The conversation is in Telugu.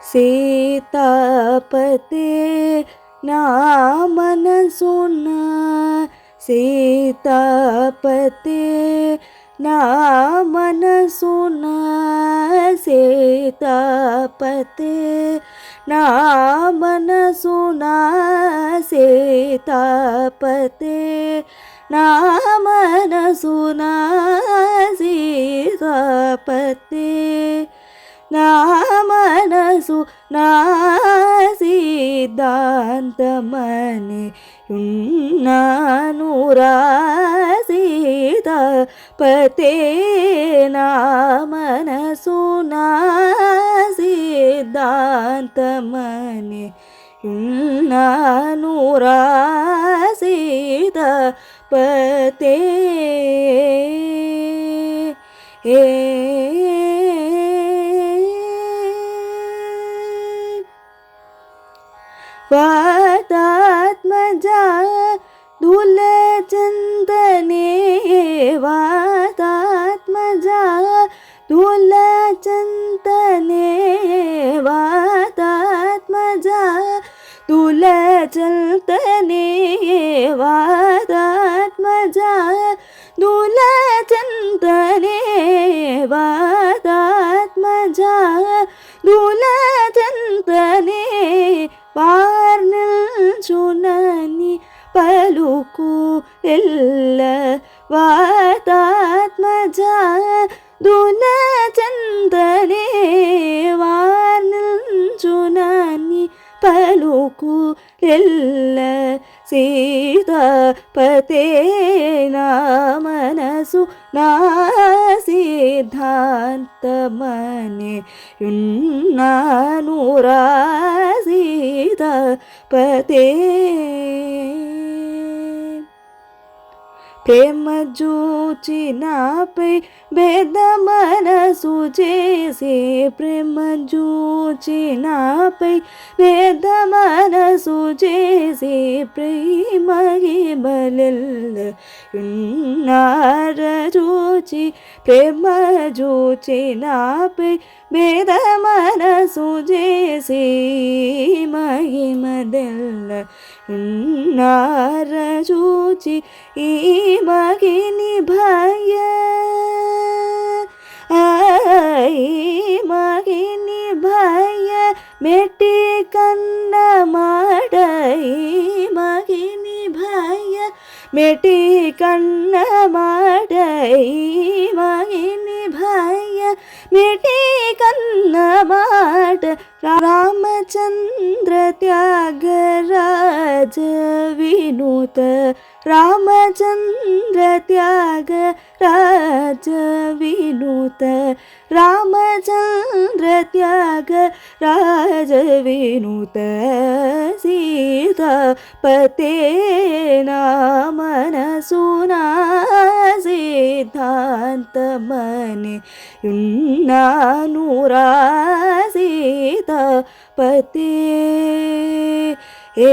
ಸೀತಾಪತೆ ನಾ ಮನಸುನ ಸೀತಾಪತೆ ನಾ ಮನಸುನ ಸೀತಾಪತೆ ನಾ ಮನಸುನ ಸೀತಾಪತೆ ನಾ ಮನಸುನ ಸೀತಾಪತೆ నా మనసు నా సిద్ధాంతమని ఉన్నానురా సీతాపతే నా మనసు నా సిద్ధాంతమని ఉన్నానురా సీతాపతే वातात्मजा दुलचंदने वातात्मजा दुलचंदने वातात्मजा दुलचंदने वातात्मजा दुलचंदने वातात्मजा दुलचंदने వార్నిల్చునని పలుకు ఎల్ల వాతాత్మజ దులచందనే వార్నిల్చునని పలుకు ఎల్ల సీతాపతే నా మనసు నా సిద్ధాంతమని ఉన్నానురా సీతాపతే ప్రేమ జూచి నాపై భేద మనసు చేసి ప్రేమ జూచి నాపై భేద మనసు చేసి ప్రేమగి బలెల్ల ఉన్నార జూచి ప్రేమ జూచి నాపై భేద మనసు చేసి మహిమదెల్ల ఉన్నార జూచి ఈ మగిని భయ మగిని భయ మెట్టి కన్న మాడ మగిని భయ మెట్టి కన్న మాడ మగిని భయ మెట్టి కన్న మాడ రామచంద్ర త్యాగరాజ వినూత రామచంద్ర త్యాగరాజ వినూత రామచంద్ర త్యాగరాజ వినూత సీతాపతే నా మనసు నా సిద్ధాంతమని ఉన్నానురా సీతాపతే ఏ